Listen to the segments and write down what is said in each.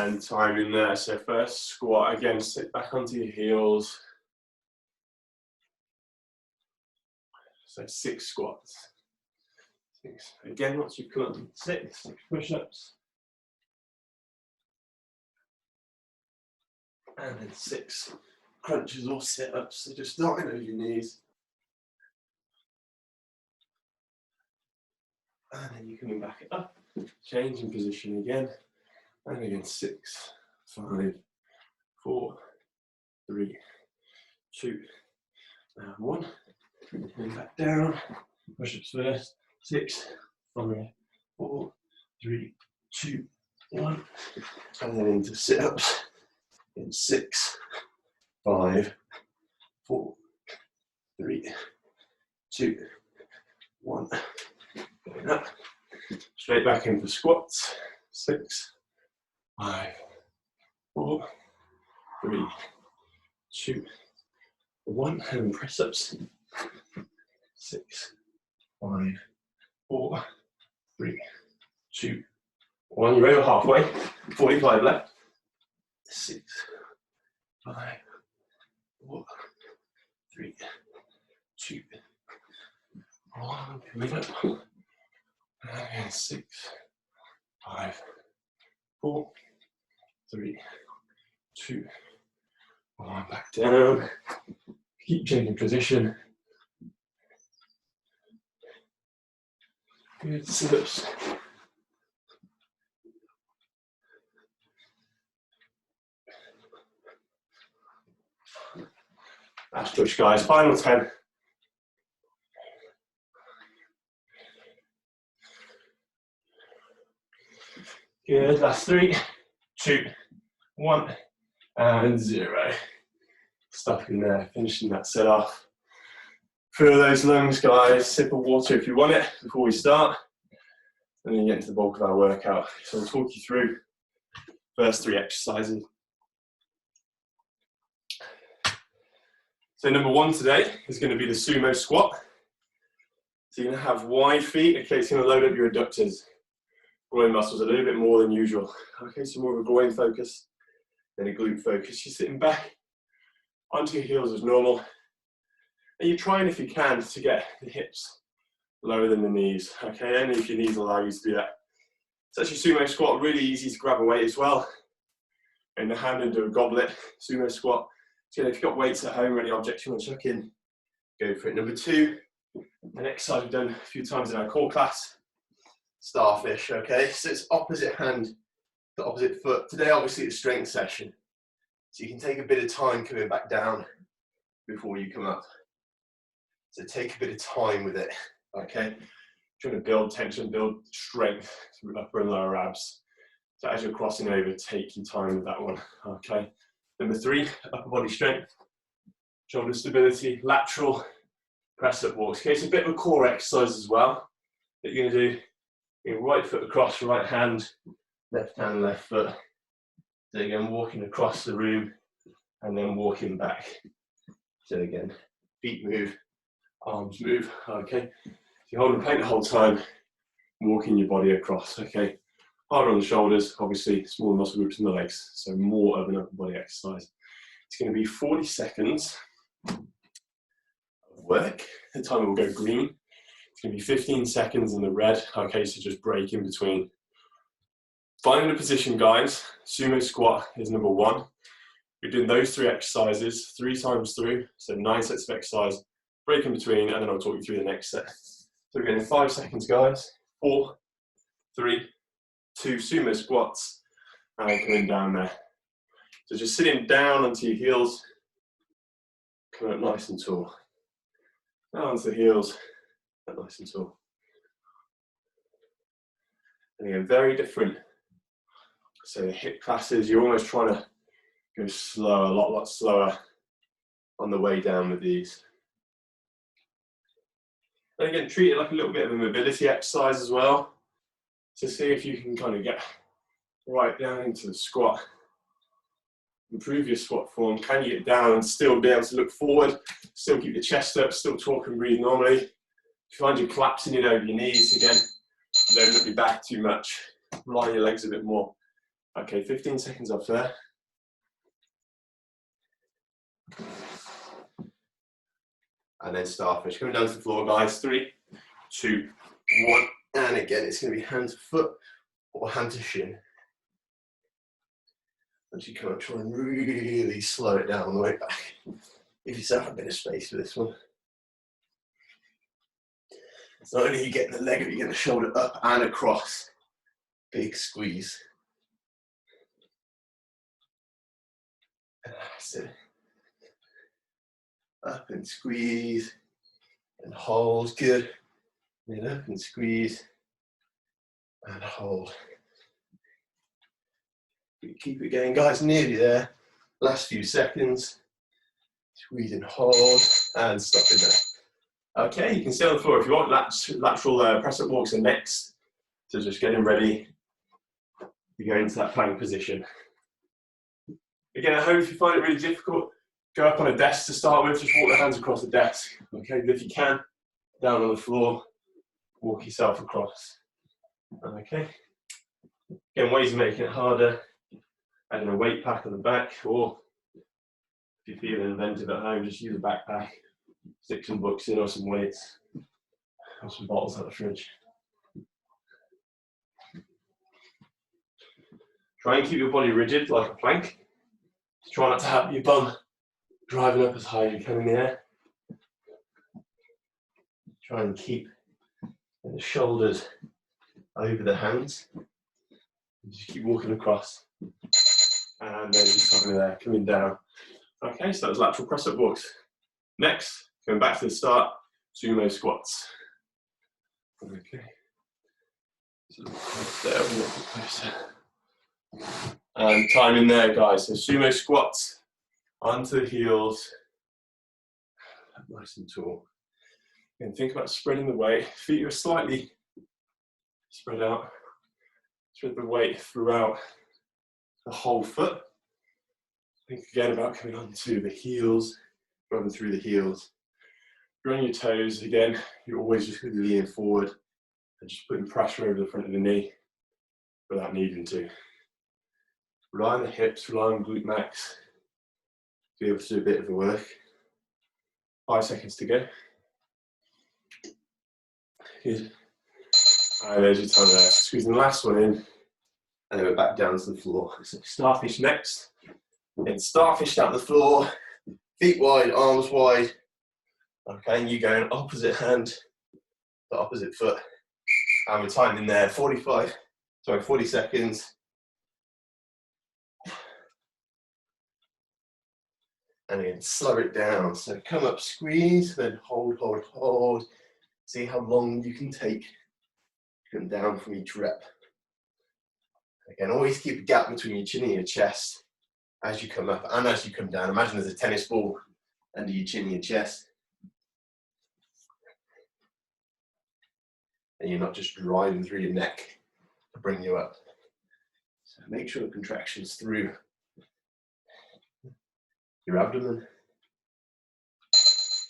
And time in there. So first squat, again, sit back onto your heels. So 6 squats. 6. Again, once you've come up to 6 push-ups. And then 6 crunches or sit-ups. So just starting over your knees. And then you're coming back up, changing position again. And again, 6, 5, 4, 3, 2, and 1. And back down. Push-ups first. 6, 5, 4, 3, 2, 1. And then into sit-ups. In 6, 5, 4, 3, 2, 1. Going up. Straight back into squats. 6, 5, 4, 3, 2, 1. And press-ups. 6, 5, 4, 3, 2, 1. You're over halfway. 45 left. 6, 5, 4, 3, 2, 1. Coming up. And 6, 5, 4, 3, 2, 1. Back down. Keep changing position. Good sit-ups. Last push, guys. Final 10. Good. Last 3, 2, 1, and 0. Stopping there, finishing that set off. Fill those lungs, guys. Sip of water if you want it before we start. And then get into the bulk of our workout. So I'll talk you through the first 3 exercises. So number 1 today is going to be the sumo squat. So you're going to have wide feet. Okay, it's going to load up your adductors. Groin muscles a little bit more than usual. Okay, so more of a groin focus than a glute focus. You're sitting back onto your heels as normal. And you're trying, if you can, to get the hips lower than the knees. Okay, only if your knees allow you to do that. It's actually sumo squat, really easy to grab a weight as well. In the hand and do a goblet, sumo squat. So if you've got weights at home or any objects you want to chuck in, go for it. Number 2, an exercise we've done a few times in our core class, starfish, okay? So it's opposite hand to opposite foot. Today, obviously, it's a strength session. So you can take a bit of time coming back down before you come up. So take a bit of time with it, okay? Trying to build tension, build strength through upper and lower abs. So as you're crossing over, take your time with that one, okay? Number 3, upper body strength, shoulder stability, lateral press-up walks. Okay, it's a bit of a core exercise as well that you're going to do. Your right foot across, right hand, left foot. So again, walking across the room and then walking back. So again, feet move, arms move, okay? So you're holding the plate the whole time, walking your body across, okay? Harder on the shoulders, obviously, smaller muscle groups in the legs, so more of an upper body exercise. It's going to be 40 seconds of work. The timer will go green. It's going to be 15 seconds in the red, okay, so just break in between. Finding a position, guys. Sumo squat is number 1. We're doing those 3 exercises 3 times through, so 9 sets of exercise, break in between, and then I'll talk you through the next set. So we're going in 5 seconds, guys. 4, 3, 2 sumo squats, and coming down there. So just sitting down onto your heels, come up nice and tall. Down onto the heels, up nice and tall. And again, very different. So the hip classes, you're almost trying to go slow, a lot slower on the way down with these. And again, treat it like a little bit of a mobility exercise as well, to see if you can kind of get right down into the squat. Improve your squat form. Can you get down and still be able to look forward, still keep your chest up, still talk and breathe normally? If you find you collapsing it over your knees, again, don't look your back too much, lie your legs a bit more. Okay, 15 seconds off there. And then starfish. Coming down to the floor, guys. 3, 2, 1. And again, it's going to be hand to foot or hand to shin. As you come up, try and really slow it down on the way back. Give yourself a bit of space for this one. It's not only you getting the leg, but you're getting the shoulder up and across. Big squeeze. And that's it. Up and squeeze. And hold. Good. Then up and squeeze. And hold. Keep it going, guys. Nearly there. Last few seconds. Squeeze and hold. And stop it there. Okay, you can stay on the floor. If you want lateral press-up walks are next. So just getting ready to go into that plank position. Again, at home, if you find it really difficult, go up on a desk to start with, just walk the hands across the desk. Okay, but if you can, down on the floor, walk yourself across. Okay. Again, ways of making it harder, adding a weight pack on the back, or if you're feeling inventive at home, just use a backpack, stick some books in or some weights, or some bottles out the fridge. Try and keep your body rigid like a plank. Try not to have your bum driving up as high as you can in the air. Try and keep the shoulders over the hands. Just keep walking across. And then just over there, coming down. Okay, so that was lateral press-up walks. Next, going back to the start, sumo squats. Okay. So there, a little bit closer. And time in there, guys. So sumo squats, onto the heels, nice and tall. And think about spreading the weight. Feet are slightly spread out. Spread the weight throughout the whole foot. Think again about coming onto the heels, rubbing through the heels. If you're on your toes, again, you're always just going to be leaning forward and just putting pressure over the front of the knee without needing to. Rely on the hips, rely on glute max to be able to do a bit of the work. 5 seconds to go. Good. And there's your time there. Squeezing the last one in, and then we're back down to the floor. So starfish next. Then starfish down the floor, feet wide, arms wide. Okay, and you go in opposite hand, the opposite foot. And we're timing there, 40 seconds. And again, slow it down. So come up, squeeze, then hold, hold, hold. See how long you can take. Come down from each rep. Again, always keep a gap between your chin and your chest as you come up and as you come down. Imagine there's a tennis ball under your chin and your chest. And you're not just driving through your neck to bring you up. So make sure the contraction's through your abdomen.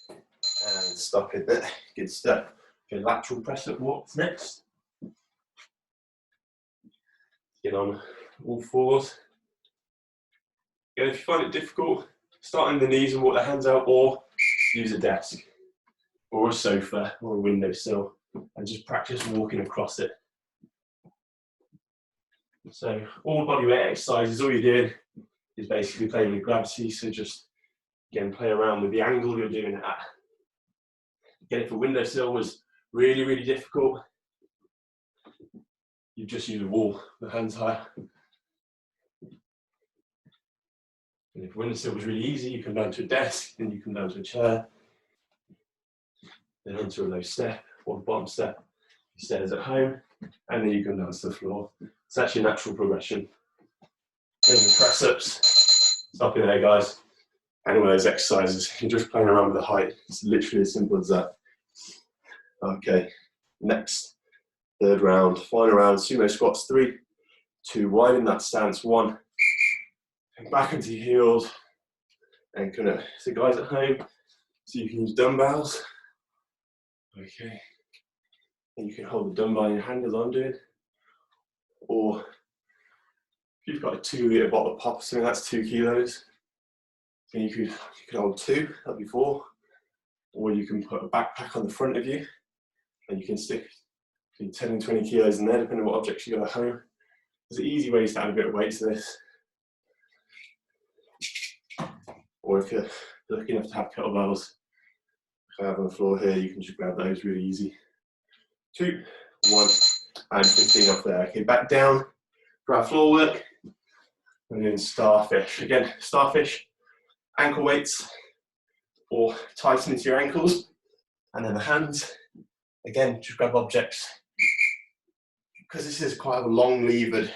And stop it there. Good stuff. Okay, lateral press-up walks next. Get on all fours. Again, if you find it difficult, start on the knees and walk the hands out, or use a desk, or a sofa, or a windowsill, and just practice walking across it. So all bodyweight exercises, all you're doing is basically playing with gravity, so just, again, play around with the angle you're doing it at. Again, if a windowsill was really, really difficult, you just use a wall, the hands higher. And if a windowsill was really easy, you come down to a desk, then you come down to a chair, then onto a low step, or the bottom step, stairs at home, and then you come down to the floor. It's actually a natural progression. Then the press-ups, stopping there, guys. Any one of those exercises, you're just playing around with the height. It's literally as simple as that. Okay, next, third round, final round, sumo squats, 3, 2, widen that stance, 1, back into your heels, and kind of, so guys at home, so you can use dumbbells, okay, and you can hold the dumbbell in your hand as I'm doing, or If you've got a 2-litre bottle of pop or something, that's 2 kilos. Then you could hold 2, that'd be 4. Or you can put a backpack on the front of you and you can stick between 10 and 20 kilos in there, depending on what objects you got at home. There's easy ways to add a bit of weight to this. Or if you're lucky enough to have kettlebells, like I have on the floor here, you can just grab those really easy. 2, 1, and 15 off there. Okay, back down for our floor work. We're doing starfish. Again, starfish, ankle weights, or tighten into your ankles. And then the hands, again, just grab objects. Because this is quite a long levered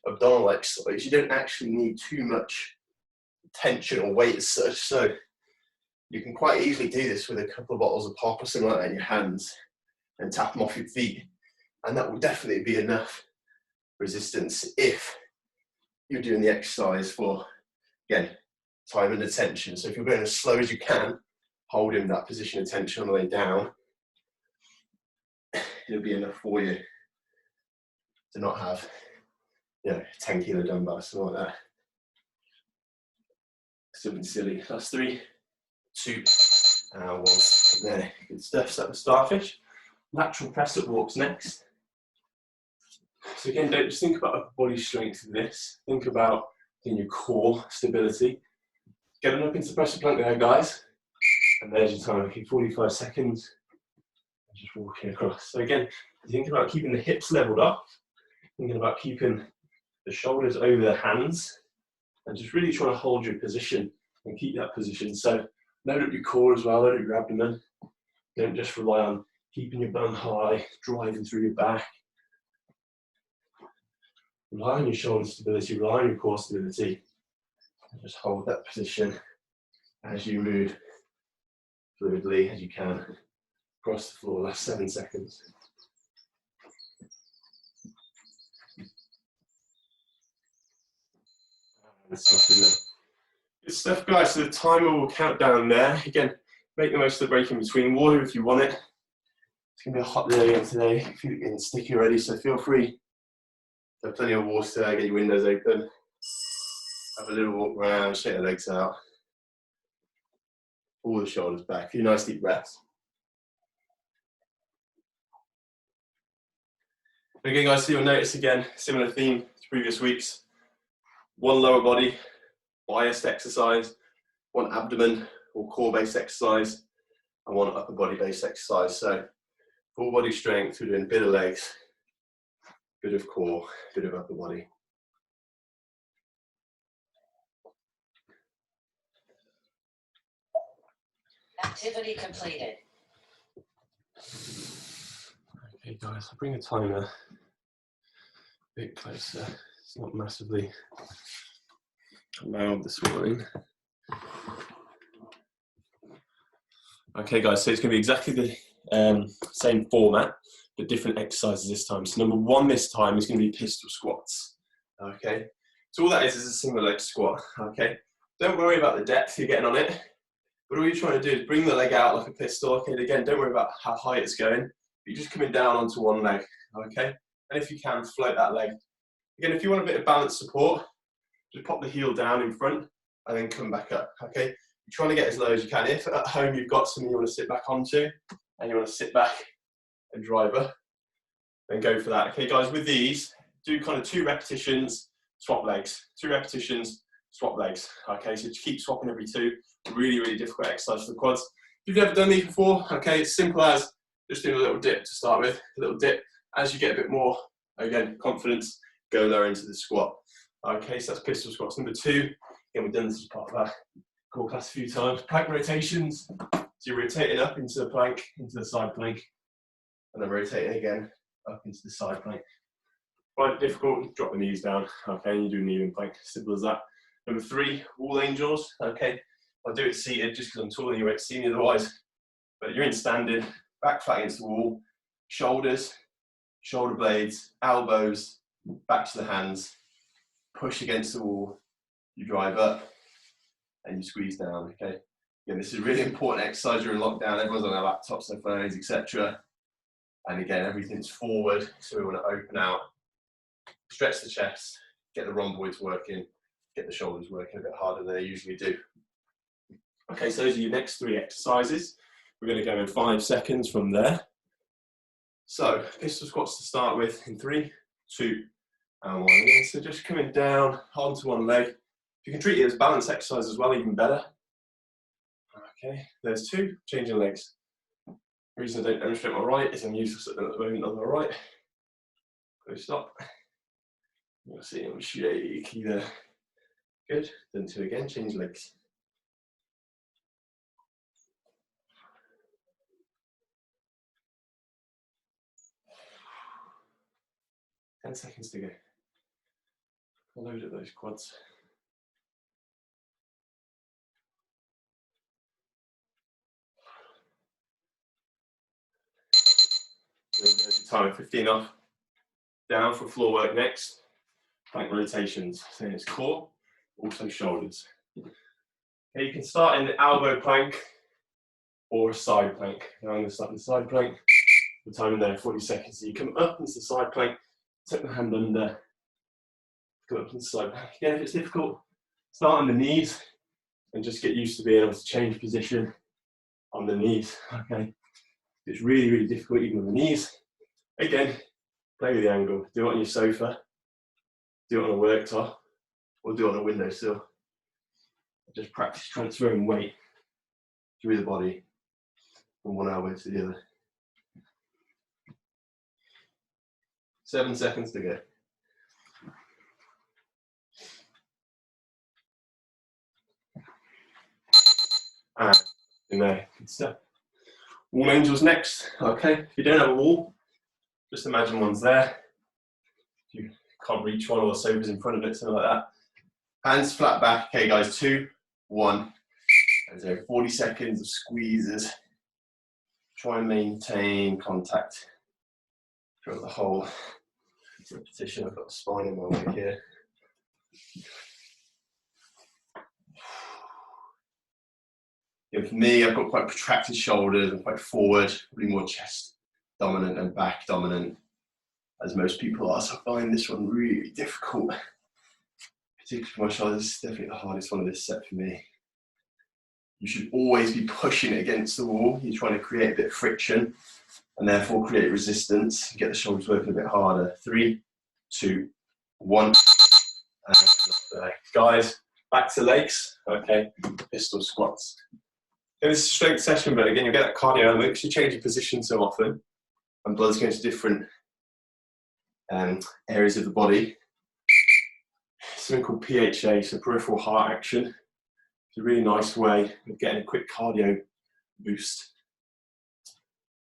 abdominal exercise, you don't actually need too much tension or weight as such. So you can quite easily do this with a couple of bottles of pop or something like that in your hands and tap them off your feet. And that will definitely be enough resistance if you're doing the exercise for, again, time and attention. So if you're going as slow as you can, holding that position of tension on the way down, it'll be enough for you to not have, 10 kilo dumbbell, something like that. Something silly. That's 3, 2, and 1. There, good stuff. So that was starfish. Lateral press up walks next. So again, don't just think about upper body strength in this. Think about in your core stability. Get up into press up plank there, guys. And there's your time. Okay, 45 seconds. Just walking across. So again, think about keeping the hips leveled up. Thinking about keeping the shoulders over the hands. And just really trying to hold your position and keep that position. So load up your core as well, load up your abdomen. Don't just rely on keeping your bum high, driving through your back. Rely on your shoulder stability, rely on your core stability. And just hold that position as you move fluidly as you can across the floor. Last 7 seconds. Good stuff, guys. So the timer will count down there. Again, make the most of the break in between. Water if you want it. It's going to be a hot day again today. I feel it getting sticky already, so feel free to have plenty of water there. Get your windows open. Have a little walk around, shake the legs out. Pull the shoulders back. A few nice deep breaths. Again, guys, so you'll notice again, similar theme to previous weeks. 1 lower body biased exercise, 1 abdomen or core based exercise, and 1 upper body based exercise. So full body strength, we're doing a bit of legs, bit of core, bit of upper body. Activity completed. Okay, guys, I'll bring the timer a bit closer. It's not massively loud this morning. Okay, guys, so it's going to be exactly the same format, but different exercises this time. So number 1 this time is going to be pistol squats. Okay, so all that is a single leg squat. Okay, don't worry about the depth you're getting on it. But all you're trying to do is bring the leg out like a pistol. Okay, again, don't worry about how high it's going. You're just coming down onto 1 leg. Okay, and if you can, float that leg. Again, if you want a bit of balance support, just pop the heel down in front and then come back up. Okay, you're trying to get as low as you can. If at home you've got something you want to sit back onto and you want to sit back and drive up, then go for that. Okay, guys, with these, do kind of 2 repetitions, swap legs. 2 repetitions, swap legs. Okay, so just keep swapping every 2. Really, really difficult exercise for the quads. If you've never done these before, okay, it's simple as just doing a little dip to start with. A little dip. As you get a bit more, again, confidence, go lower into the squat. Okay, so that's pistol squats. Number 2, again, we've done this as part of our core class a few times. Plank rotations. So you're rotating up into the plank, into the side plank, and then rotating again up into the side plank. Quite difficult, drop the knees down. Okay, and you do a kneeling plank, simple as that. Number 3, wall angels. Okay, I'll do it seated just because I'm taller than you won't see me otherwise. But you're in standing, back flat against the wall, shoulders, shoulder blades, elbows, back to the hands, push against the wall, you drive up, and you squeeze down, okay? Again, this is a really important exercise during lockdown. Everyone's on their laptops, their phones, etc. And again, everything's forward, so we want to open out, stretch the chest, get the rhomboids working, get the shoulders working a bit harder than they usually do. Okay, so those are your next 3 exercises. We're going to go in 5 seconds from there. So, pistol squats to start with in 3, 2, and 1. Again, so just coming down onto one leg. If you can treat it as balance exercise as well, even better. Okay, there's 2, changing legs. The reason I don't demonstrate my right is I'm useless at the moment on the right. Go stop. You'll see I'm shaky there. Good, then 2 again, change legs. Ten seconds to go. Load at those quads. There's your time, 15 off. Down for floor work next. Plank rotations. So it's core, also shoulders. Okay, you can start in the elbow plank or a side plank. Now I'm going to start in the side plank. The time in there, 40 seconds. So you come up into the side plank, tuck the hand under, go up into the side plank. Again, if it's difficult, start on the knees and just get used to being able to change position on the knees. Okay, it's really, really difficult even with the knees. Again, play with the angle. Do it on your sofa, do it on a worktop, or do it on a windowsill. Just practice transferring weight through the body from one elbow to the other. 7 seconds to go. And in there, good stuff. Wall angels next. Okay, if you don't have a wall, just imagine one's there. If you can't reach one or the sofa's in front of it, something like that. Hands flat back. Okay, guys, 2, 1. And so 40 seconds of squeezes. Try and maintain contact throughout the whole repetition. I've got the spine in my way here. Yeah, for me, I've got quite protracted shoulders and quite forward, probably more chest dominant and back dominant, as most people are. So I find this one really difficult, particularly for my shoulders. This is definitely the hardest one of this set for me. You should always be pushing it against the wall. You're trying to create a bit of friction and therefore create resistance and get the shoulders working a bit harder. 3, 2, 1. And guys, back to legs. Okay, pistol squats. And this is a strength session, but again, you get that cardio element because you change your position so often and blood's going to different areas of the body. Something called PHA, so peripheral heart action. It's a really nice way of getting a quick cardio boost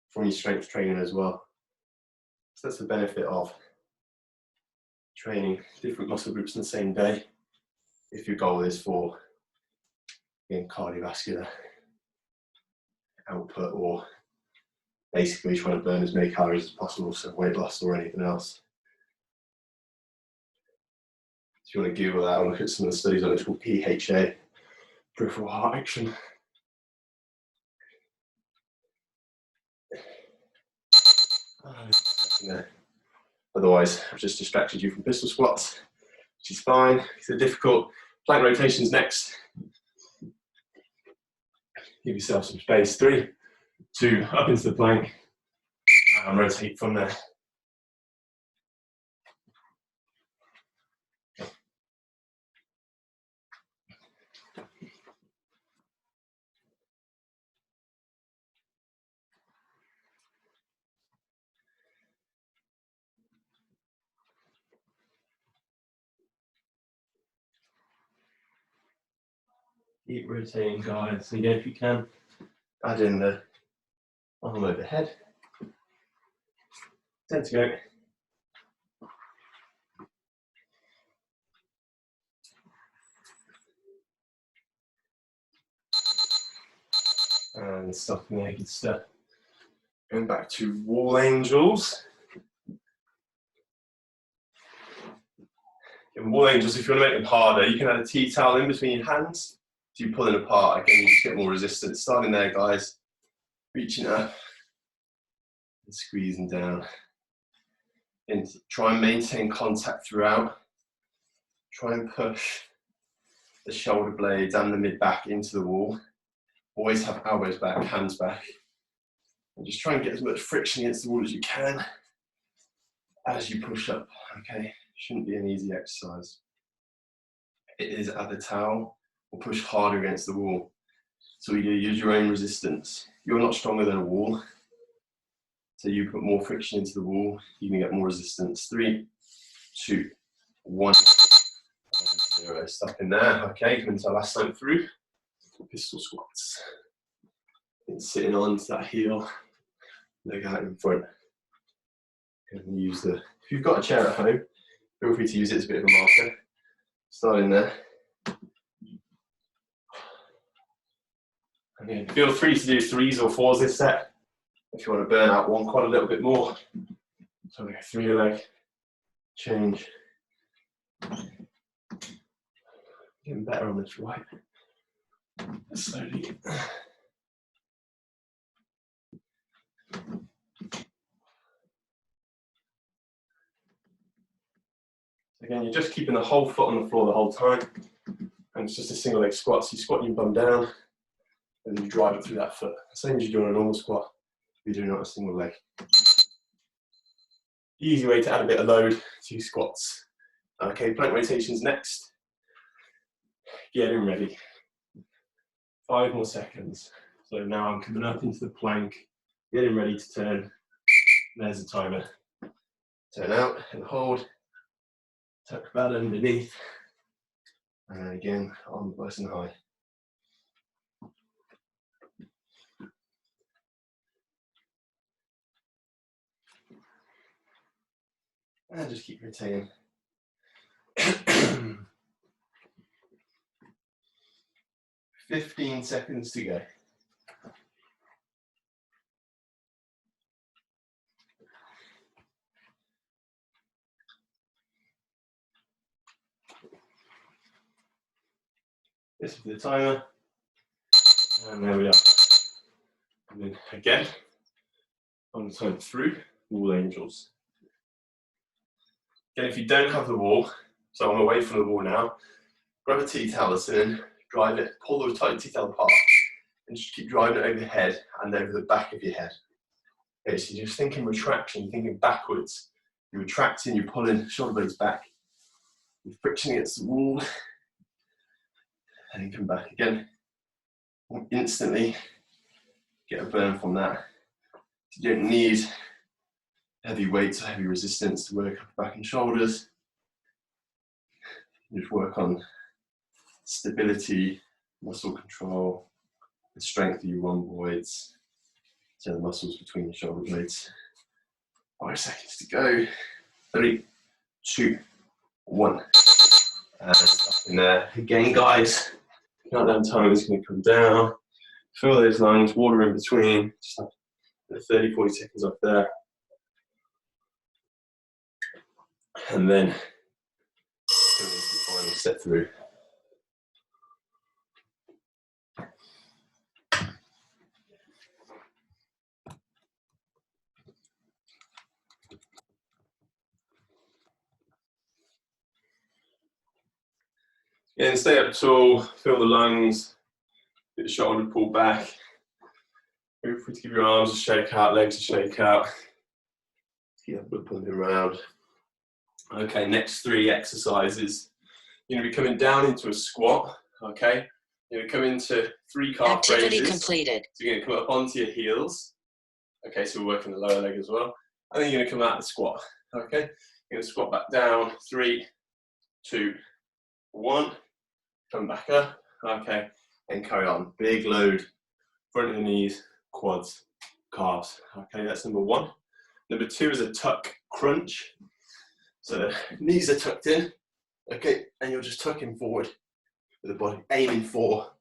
from your strength training as well. So that's the benefit of training different muscle groups in the same day if your goal is for being cardiovascular output or basically trying to burn as many calories as possible, so weight loss or anything else. If you want to Google that or look at some of the studies on it, it's called PHA, peripheral heart action. Otherwise, I've just distracted you from pistol squats, which is fine. They're difficult. Plank rotations next. Give yourself some space. 3, 2, up into the plank, and rotate from there. Keep rotating, guys. So again, if you can, add in the arm overhead. 10 to go. And stopping there, good stuff. Going back to wall angels. In wall angels, if you want to make them harder, you can add a tea towel in between your hands. So you pull it apart, again, you just get more resistance. Starting there, guys. Reaching up and squeezing down. And try and maintain contact throughout. Try and push the shoulder blades and the mid back into the wall. Always have elbows back, hands back. And just try and get as much friction against the wall as you can as you push up, okay? Shouldn't be an easy exercise. It is at the towel or push harder against the wall. So you use your own resistance. You're not stronger than a wall. So you put more friction into the wall, you can get more resistance. 3, 2, 1, 0. Stop in there, okay? Come into our last time through. Pistol squats. And sitting on to that heel, leg out in front. And use the, if you've got a chair at home, feel free to use it as a bit of a marker. Start in there. Okay, feel free to do 3s or 4s this set. If you want to burn out one quad a little bit more. So we go 3 leg, change. Getting better on this right. Slowly. Again, you're just keeping the whole foot on the floor the whole time. And it's just a single leg squat. So you squat your bum down and you drive it through that foot. Same as you do on a normal squat, you're doing it on a single leg. Easy way to add a bit of load to your squats. Okay, plank rotations next. Getting ready. 5 more seconds. So now I'm coming up into the plank, getting ready to turn. There's the timer. Turn out and hold. Tuck that underneath. And then again, arm nice and high. And just keep rotating. 15 seconds to go. This is the timer. And there we are. And then again, on the time through, wall angels. Again, if you don't have the wall, so I'm away from the wall now, grab a tea towel that's in, drive it, pull the tight tea towel apart, and just keep driving it over your head and over the back of your head. Okay, so you're just thinking retraction, you're thinking backwards. You're retracting, you're pulling shoulder blades back. You're friction against the wall. And then come back again. Instantly get a burn from that. You don't need heavy weights or heavy resistance to work up back and shoulders. You just work on stability, muscle control, the strength of your rhomboids, so the muscles between your shoulder blades. 5 seconds to go. 3, 2, 1. And stop in there. Again, guys, countdown time is going to come down. Fill those lungs, water in between. Just have 30, 40 seconds up there. And then go into the final set through. Again, stay up tall, fill the lungs, get the shoulder pulled back. Feel free to give your arms a shake out, legs a shake out. Keep that blood pumping around. Okay, next 3 exercises. You're going to be coming down into a squat, okay? You're going to come into 3 calf Activity raises. completed. So you're going to come up onto your heels. Okay, so we're working the lower leg as well. And then you're going to come out of the squat, okay? You're going to squat back down, 3, 2, 1. Come back up, okay? And carry on. Big load, front of the knees, quads, calves. Okay, that's number 1. Number 2 is a tuck crunch. So the knees are tucked in, okay, and you're just tucking forward with the body, aiming for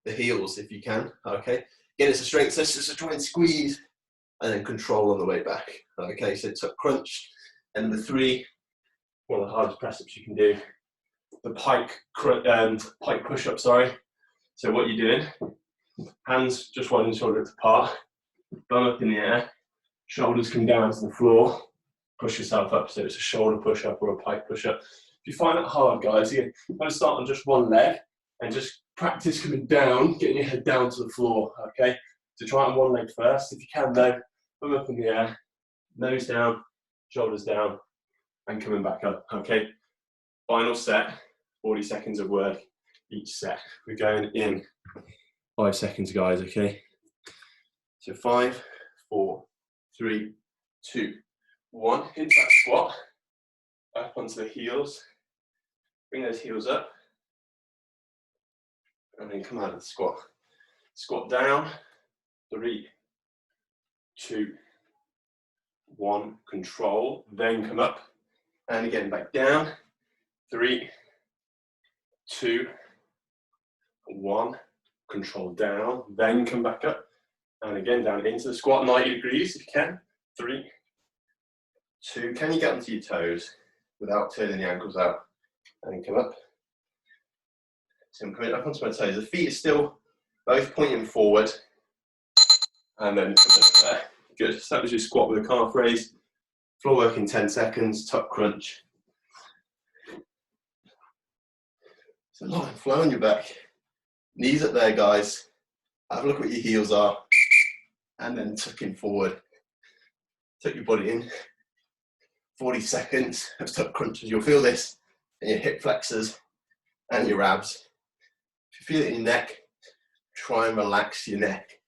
the heels if you can, okay. Again, it's a strength test, so try and squeeze and then control on the way back. Okay, so tuck crunch. And number 3, one of the hardest press-ups you can do, the pike push-up, sorry. So what you're doing, hands just wide and shoulder apart, bum up in the air, shoulders come down to the floor, push yourself up. So it's a shoulder push-up or a pike push-up. you find it hard, guys, you're going to start on just one leg and just practice coming down, getting your head down to the floor, okay? So try it on one leg first. If you can, though, thumb up in the air, nose down, shoulders down, and coming back up, okay? Final set, 40 seconds of work each set. We're going in 5 seconds, guys, okay? So 5, 4, 3, 2, 1. Into that squat, up onto the heels. Bring those heels up. And then come out of the squat. Squat down, 3, 2, 1, control, then come up. And again, back down, 3, 2, 1, control down, then come back up. And again, down into the squat, 90 degrees if you can. 3, 2, can you get onto your toes without turning the ankles out? And then come up. So I'm coming up onto my toes. The feet are still both pointing forward. And then come up there. Good. So that was your squat with a calf raise. Floor work in 10 seconds, tuck crunch. So line flow on your back. Knees up there, guys. Have a look what your heels are. And then tucking forward. Tuck your body in. 40 seconds of tuck crunches. You'll feel this in your hip flexors and your abs. If you feel it in your neck, try and relax your neck.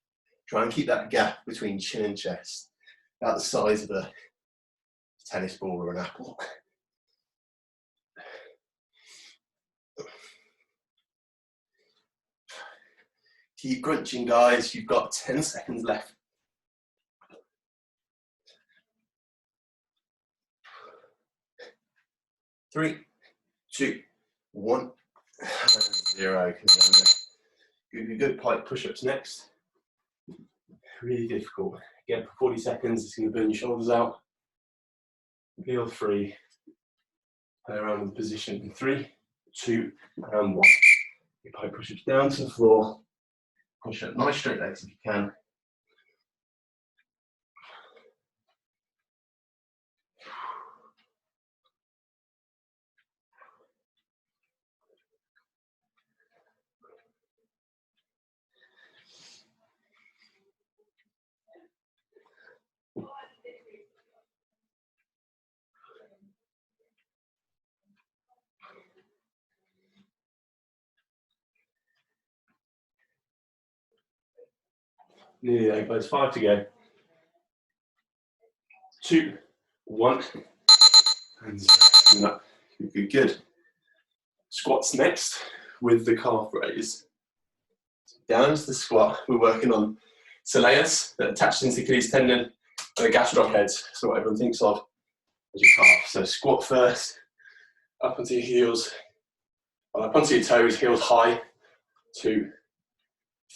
Try and keep that gap between chin and chest about the size of a tennis ball or an apple. Keep crunching, guys. You've got 10 seconds left. 3, 2, 1, 0. Good pike push-ups next. Really difficult. Again, for 40 seconds, it's going to burn your shoulders out. Feel free. Play around with the position in 3, 2, and 1. Your pike push-ups down to the floor. Push up nice straight legs if you can. Nearly there, guys. 5 to go. 2, 1, and 0. Good, good. Squats next with the calf raise. Down into the squat, we're working on soleus that attached into the Achilles tendon and the gastroc heads. So what everyone thinks of as your calf. So squat first, up onto your heels, up onto your toes, heels high. 2,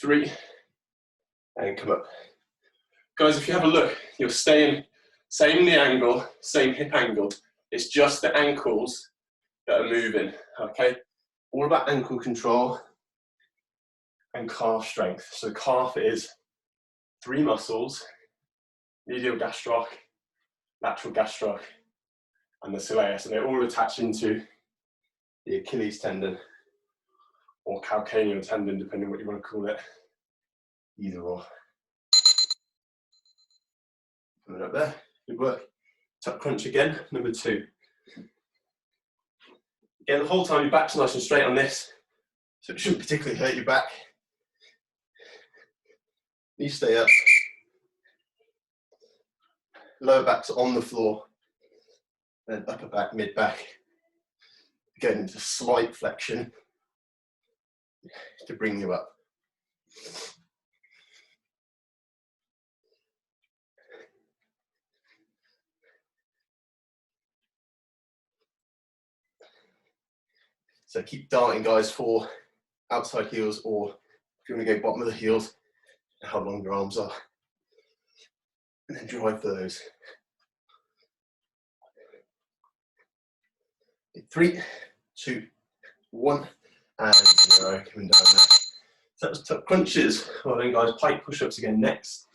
3, and come up. Guys, if you have a look, you're staying same knee angle, same hip angle. It's just the ankles that are moving, okay? All about ankle control and calf strength. So calf is 3 muscles, medial gastroc, lateral gastroc, and the soleus, and they're all attached into the Achilles tendon or calcaneal tendon, depending on what you want to call it. Either or. Coming up there, good work. Tuck crunch again, number 2. Again, the whole time your back's nice and straight on this, so it shouldn't particularly hurt your back. You stay up. Lower back's on the floor, then upper back, mid back. Again, into slight flexion to bring you up. So keep darting, guys, for outside heels, or if you want to go bottom of the heels, how long your arms are. And then drive for those. 3, 2, 1, and 0. Coming down there. So that was tuck crunches. Well then, guys, pike push-ups again next.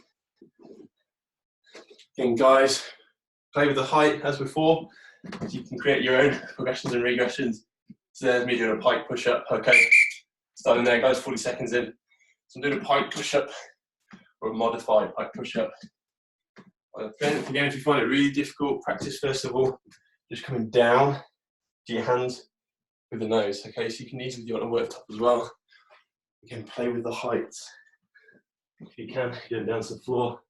Again, guys, play with the height as before. So you can create your own progressions and regressions. So there's me doing a pike push-up, okay. Starting there, guys, 40 seconds in. So I'm doing a pike push-up or a modified pike push-up. Again, if you find it really difficult, practice first of all, just coming down to your hands with the nose, okay? So you can easily do it on a worktop as well. Again, play with the heights. If you can, get it down to the floor,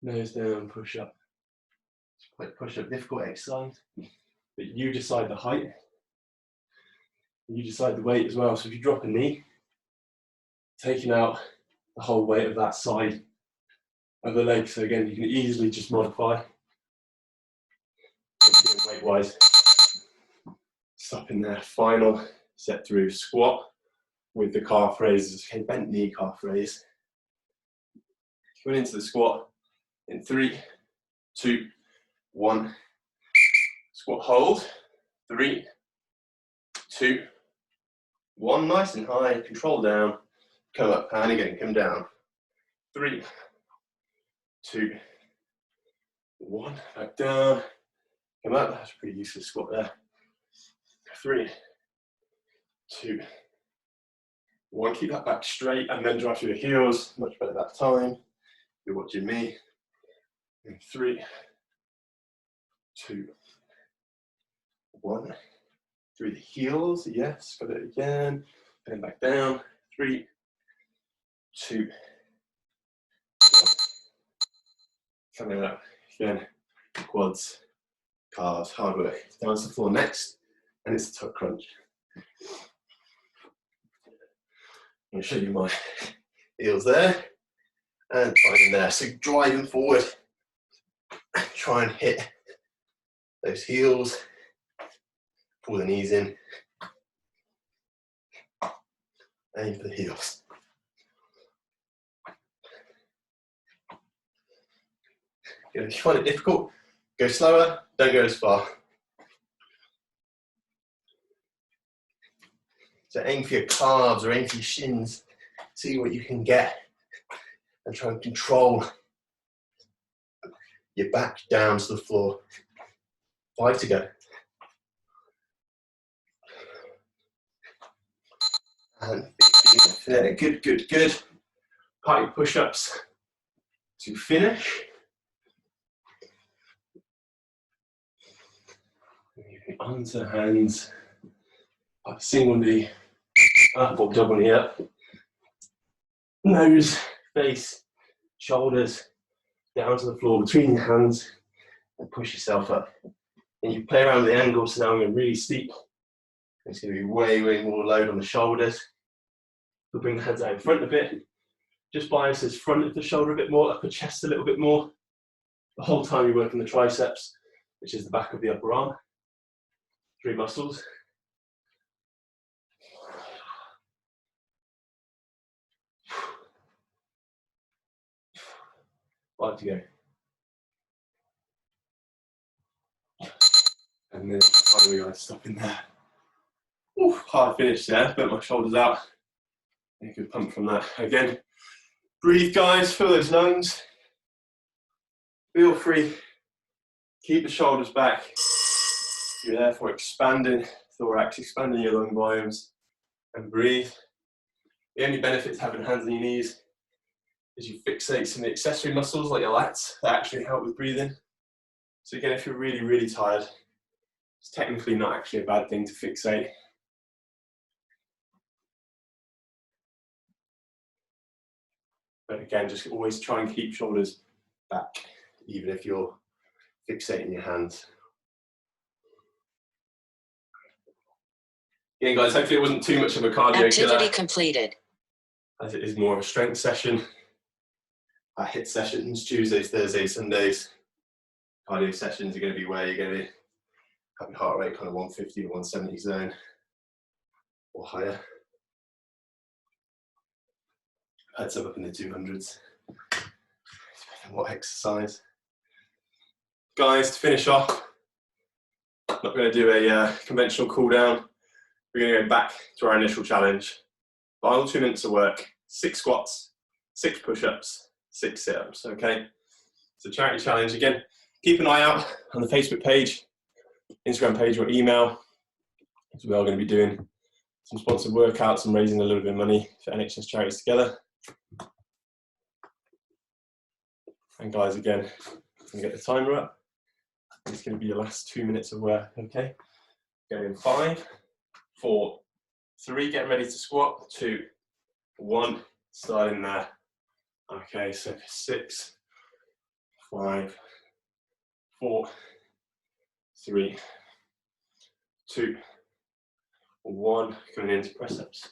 nose down, push up. It's quite push up, difficult exercise, but you decide the height, you decide the weight as well. So if you drop a knee, taking out the whole weight of that side of the leg. So again, you can easily just modify weight-wise. Stopping there, final set through squat with the calf raises, okay, bent knee calf raise. Going into the squat in 3, 2, 1. Squat hold, 3, 2, 1. Nice and high, control down, come up, and again, come down. 3, 2, 1, back down, come up. That's a pretty useless squat there. 3, 2, 1. Keep that back straight and then drive through the heels. Much better that time. You're watching me. In 3, 2, 1. Through the heels. Yes, got it again. And back down. 3, 2, 1. Coming up again. Quads, calves, hard work. Down to the floor next, and it's a tuck crunch. I'm going to show you my heels there, and finding there. So driving forward, try and hit those heels, pull the knees in, aim for the heels. If you find it difficult, go slower, don't go as far. So aim for your calves or aim for your shins, see what you can get, and try and control your back down to the floor. 5 to go. And there, good, good, good. Pike push-ups to finish. Onto hands, up single knee, up or double knee up. Nose, face, shoulders, down to the floor between your hands, and push yourself up. And you play around with the angles, so now I'm going really steep. It's going to be way, way more load on the shoulders. We'll bring the hands out in front a bit. Just bias this front of the shoulder a bit more, upper chest a little bit more. The whole time you're working the triceps, which is the back of the upper arm. 3 muscles. Five to go. And then finally I stop in there. Ooh, hard finish there, put my shoulders out. You can pump from that. Again, breathe guys, fill those lungs. Feel free, keep the shoulders back. You're therefore expanding thorax, expanding your lung volumes, and breathe. The only benefit to having hands on your knees is you fixate some of the accessory muscles like your lats that actually help with breathing. So again, if you're really, really tired, it's technically not actually a bad thing to fixate. But again, just always try and keep shoulders back, even if you're fixating your hands. Again, guys, hopefully it wasn't too much of a cardio Activity killer, completed. as it is more of a strength session. Our HIIT sessions, Tuesdays, Thursdays, Sundays. Cardio sessions are going to be where you're going to be having heart rate kind of 150 to 170 zone or higher. I've had some up in the 200s. Depending on what exercise. Guys, to finish off, I'm not going to do a conventional cool down. We're going to go back to our initial challenge. Final 2 minutes of work, 6 squats, 6 push-ups, 6 sit-ups, okay? It's a charity challenge. Again, keep an eye out on the Facebook page. Instagram page or email. So we are going to be doing some sponsored workouts and raising a little bit of money for NHS charities together. And guys, again, I'm going to get the timer up. It's going to be your last 2 minutes of work, okay? Going in 5, 4, 3, getting ready to squat, 2, 1, starting there. Okay, so 6, 5, 4, 3, 2, 1, going into press ups.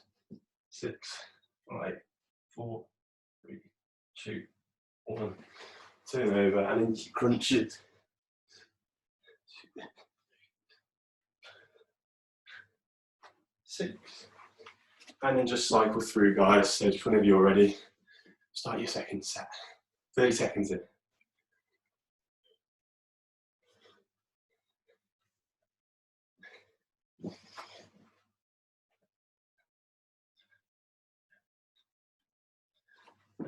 6, 5, 4, 3, 2, 1. Turn over and into crunches. 6. And then just cycle through, guys. So just whenever you're ready, start your second set. 30 seconds in.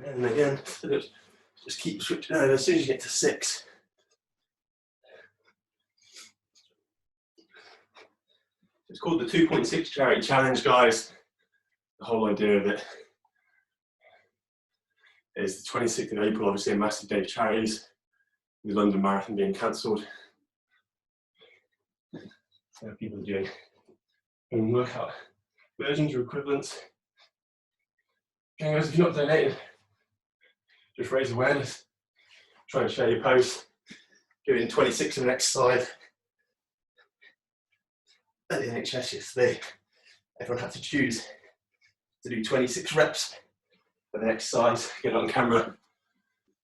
And again, just keep switching over as soon as you get to 6. It's called the 2.6 Charity Challenge, guys. The whole idea of it is the 26th of April, obviously a massive day of charities, with the London Marathon being cancelled. So people are doing home workout versions or equivalents. Okay, guys, if you're not donating, just raise awareness. Try and share your posts. Doing 26 of an exercise at the NHS yesterday. Everyone had to choose to do 26 reps of an exercise, get it on camera.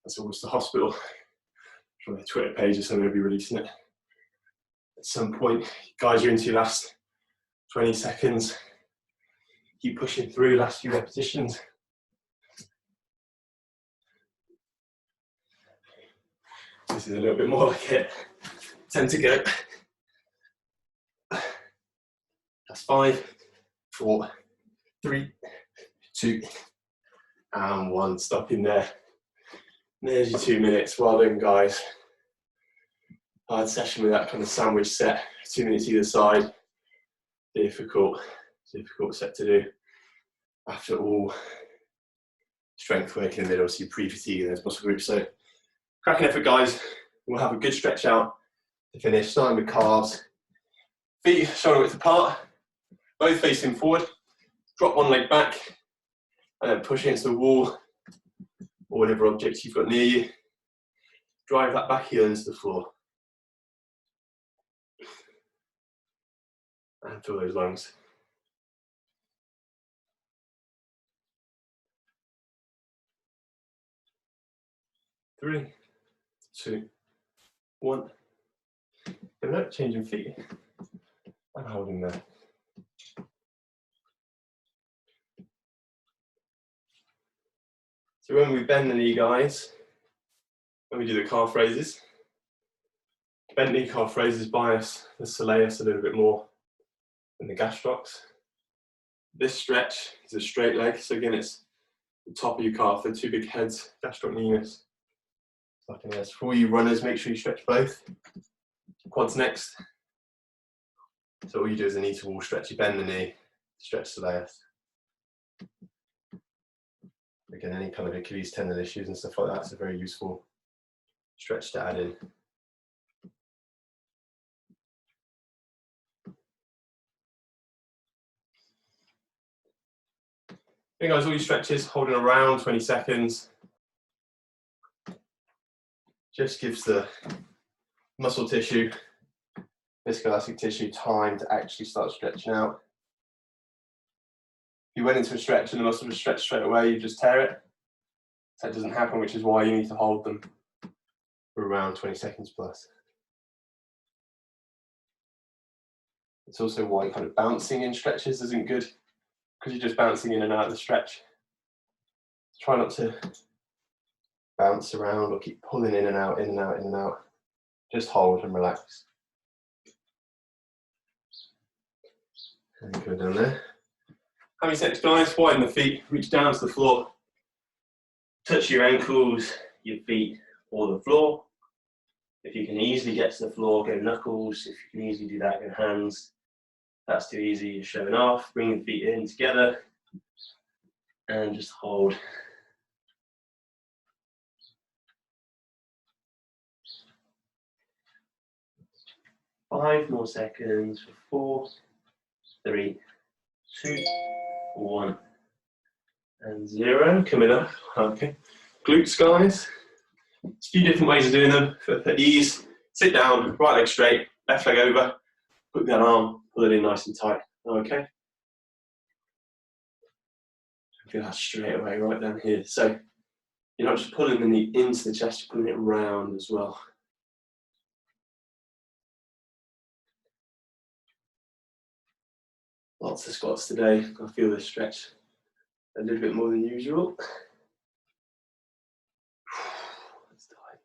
That's almost the hospital. From their Twitter page or something, will be releasing it at some point. Guys, you're into your last 20 seconds. Keep pushing through, last few repetitions. This is a little bit more like it. 10 to go. That's 5, 4, 3, 2, and 1. Stopping there. There's your 2 minutes. Well done, guys. Hard session with that kind of sandwich set. 2 minutes either side. Difficult set to do. After all, strength work in the middle, so you pre-fatigue those muscle groups. So, cracking effort, guys. We'll have a good stretch out to finish, starting with calves. Feet shoulder width apart, both facing forward. Drop one leg back, and then push against the wall or whatever object you've got near you. Drive that back heel into the floor. And fill those lungs. 3, 2, 1. Give it up, changing feet. And holding there. So when we bend the knee, guys, when we do the calf raises, bent knee calf raises bias the soleus a little bit more than the gastrocs. This stretch is a straight leg, so again it's the top of your calf, the 2 big heads, gastrocnemius. For all you runners, make sure you stretch both. Quads next. So all you do is a knee to wall stretch, you bend the knee, stretch the soleus. Again, any kind of Achilles tendon issues and stuff like that, it's a very useful stretch to add in. Okay guys, all your stretches, holding around 20 seconds. Just gives the muscle tissue, viscoelastic tissue, time to actually start stretching out. If you went into a stretch and the muscle was stretched straight away, you just tear it. That doesn't happen, which is why you need to hold them for around 20 seconds plus. It's also why kind of bouncing in stretches isn't good, because you're just bouncing in and out of the stretch. Try not to bounce around or keep pulling in and out, in and out, in and out. Just hold and relax. And go down there. How many seconds, guys? Widen the feet, reach down to the floor. Touch your ankles, your feet, or the floor. If you can easily get to the floor, go knuckles. If you can easily do that, go hands. If that's too easy, you're showing off. Bring the feet in together and just hold. Five more seconds for 4, 3, 2, 1, and 0. Coming up, okay. Glutes, guys. There's a few different ways of doing them for ease. Sit down, right leg straight, left leg over, put that arm, pull it in nice and tight, okay? Feel that straight away right down here. So you're not just pulling the knee into the chest, you're pulling it round as well. Lots of squats today. I feel this stretch a little bit more than usual. That's tight.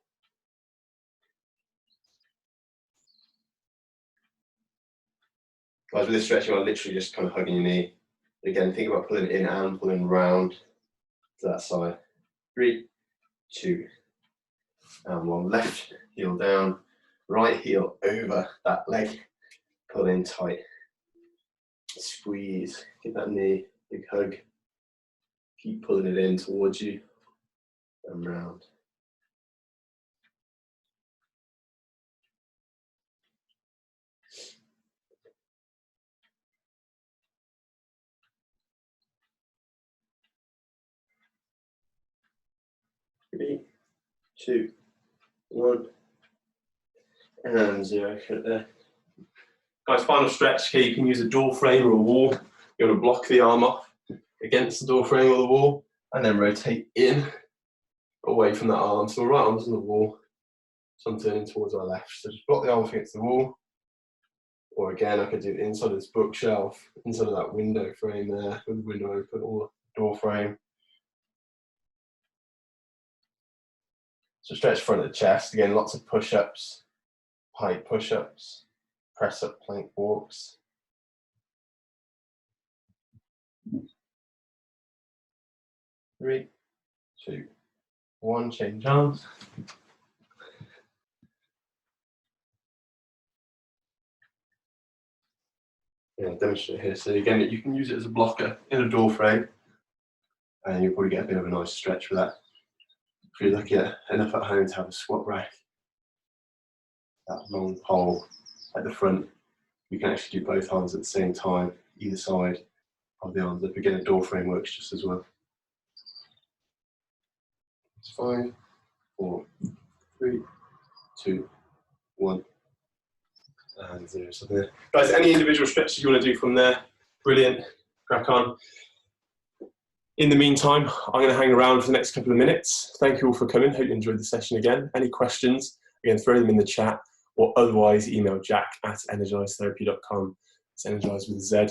Guys, with this stretch, you're literally just kind of hugging your knee. Again, think about pulling it in and pulling round to that side. 3, 2, and 1. Left heel down, right heel over that leg. Pull in tight. Squeeze. Give that knee a big hug. Keep pulling it in towards you and round. Three, 2, 1, and 0. There. Guys, final stretch here. You can use a door frame or a wall. You're going to block the arm off against the door frame or the wall, and then rotate in away from that arm. So my right arm's on the wall, so I'm turning towards our left. So just block the arm against the wall, or again, I could do it inside of this bookshelf, inside of that window frame there, with the window open, or door frame. So stretch front of the chest. Again, lots of push-ups, height push-ups, press-up plank walks. Three, 2, 1, change arms. Yeah, demonstrate here. So again, you can use it as a blocker in a door frame, and you'll probably get a bit of a nice stretch with that. If you're lucky enough at home to have a squat rack, that long pole at the front, you can actually do both arms at the same time, either side of the arms. Again, a door frame works just as well. It's 5, 4, 3, 2, 1, and 0. So there. Guys, any individual stretches you want to do from there, brilliant, crack on. In the meantime, I'm going to hang around for the next couple of minutes. Thank you all for coming. Hope you enjoyed the session again. Any questions, again, throw them in the chat, or otherwise email jack@energizetherapy.com. It's energize with a Z.